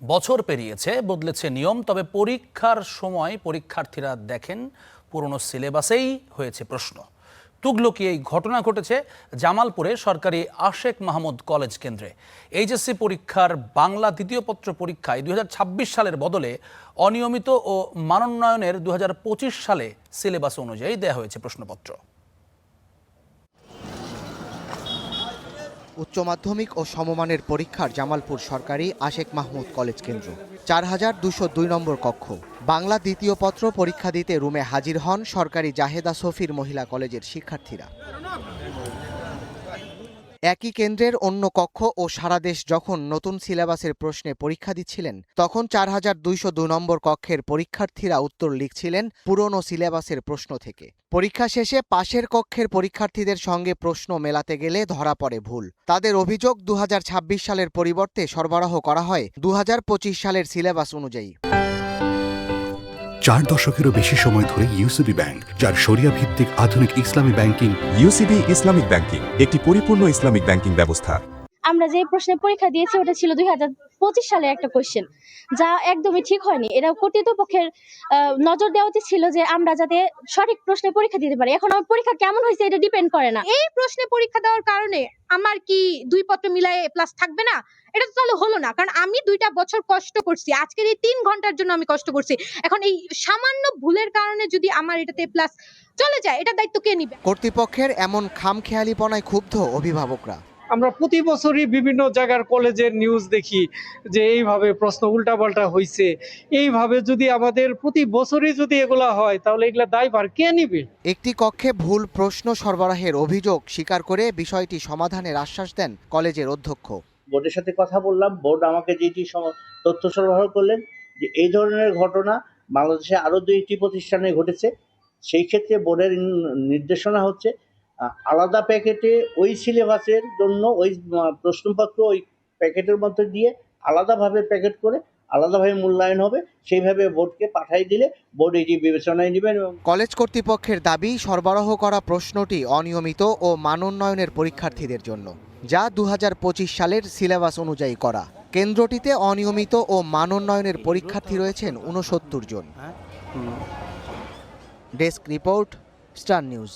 বছর পেরিয়েছে, বদলেছে নিয়ম, তবে পরীক্ষার সময় পরীক্ষার্থীরা দেখেন পুরনো সিলেবাসেই হয়েছে প্রশ্ন। তুগলকি এই ঘটনা ঘটেছে জামালপুরে সরকারি আশেক মাহমুদ কলেজ কেন্দ্রে। এইচএসসি পরীক্ষার বাংলা দ্বিতীয় পত্র পরীক্ষায় 2026 সালের বদলে অনিয়মিত ও মানোন্নয়নের 2025 সালে সিলেবাস অনুযায়ী দেয়া হয়েছে প্রশ্নপত্র। উচ্চ মাধ্যমিক ও সমমানের পরীক্ষার জামালপুর সরকারি আশেক মাহমুদ কলেজ কেন্দ্র, 4202 নম্বর কক্ষ। বাংলা দ্বিতীয় পত্র পরীক্ষা দিতে রুমে হাজির হন সরকারি জাহেদা সফির মহিলা কলেজের শিক্ষার্থীরা। একই কেন্দ্রের অন্য কক্ষ ও সারা দেশ যখন নতুন সিলেবাসের প্রশ্নে পরীক্ষা দিচ্ছিলেন, তখন 4202 নম্বর কক্ষের পরীক্ষার্থীরা উত্তর লিখছিলেন পুরনো সিলেবাসের প্রশ্ন থেকে। পরীক্ষা শেষে পাশের কক্ষের পরীক্ষার্থীদের সঙ্গে প্রশ্ন মেলাতে গেলে ধরা পড়ে ভুল। তাদের অভিযোগ 2026 সালের পরিবর্তে সরবরাহ করা হয় 2025 সালের সিলেবাস অনুযায়ী। 4 দশকেরও বেশি সময় ধরে ইউসিবি ব্যাংক, যার শরিয়া ভিত্তিক আধুনিক ইসলামী ব্যাংকিং। ইউসিবি ইসলামিক ব্যাংকিং একটি পরিপূর্ণ ইসলামিক ব্যাংকিং ব্যবস্থা। আমরা যে প্রশ্নের পরীক্ষা দিয়েছি ওটা ছিল 2025 সালের একটা কোশ্চেন, যা একদমই ঠিক হয়নি। এটা কর্তৃপক্ষের নজর দেওয়া উচিত ছিল যে আমরা যাতে সঠিক প্রশ্নে পরীক্ষা দিতে পারি। এখন আমার পরীক্ষা কেমন হয়েছে এটা ডিপেন্ড করে না। এই প্রশ্নে পরীক্ষা দেওয়ার কারণে আমার কি 2 পত্র মিলায়ে প্লাস থাকবে না? এটা তো তাহলে হলো না, কারণ আমি 2টা বছর কষ্ট করছি, আজকের এই 3 ঘন্টার জন্য আমি কষ্ট করছি। এখন এই সামান্য ভুলের কারণে যদি আমার এটাতে প্লাস চলে যায়, এটা দায়িত্ব কে নিবে? কর্তৃপক্ষের এমন খামখেয়ালিপনায় ক্ষুব্ধ অভিভাবকরা। আমরা প্রতি বছরই বিভিন্ন জায়গার কলেজের নিউজ দেখি যে এইভাবে প্রশ্ন উল্টাপাল্টা হয়েছে। এইভাবে যদি আমাদের প্রতি বছরই যদি এগুলা হয়, তাহলে এগুলা দায়ভার কে নিবে? একটি কক্ষে ভুল প্রশ্ন সরবরাহের অভিযোগ স্বীকার করে বিষয়টি সমাধানের আশ্বাস দেন কলেজের অধ্যক্ষ। বোর্ডের সাথে কথা বললাম, বোর্ড আমাকে যেটি তথ্য সরবরাহ করলেন যে এই ধরনের ঘটনা বাংলাদেশে আরও 2টি প্রতিষ্ঠানে ঘটেছে। সেই ক্ষেত্রে বোর্ডের নির্দেশনা হচ্ছে আলাদা প্যাকেটে ওই সিলেবাসের জন্য ওই প্রশ্নপত্র ওই প্যাকেটের মধ্যে দিয়ে আলাদাভাবে প্যাকেট করে আলাদাভাবে মূল্যায়ন হবে, সেইভাবে বোর্ডকে পাঠাই দিলে বোর্ড এটি বিবেচনায় নেবেন। কলেজ কর্তৃপক্ষের দাবি সরবরাহ করা প্রশ্নটি অনিয়মিত ও মানোন্নয়নের পরীক্ষার্থীদের জন্য, যা 2025 সালের সিলেবাস অনুযায়ী করা। কেন্দ্রটিতে অনিয়মিত ও মানোন্নয়নের পরীক্ষার্থী রয়েছেন 69 জন। Desk report, star news.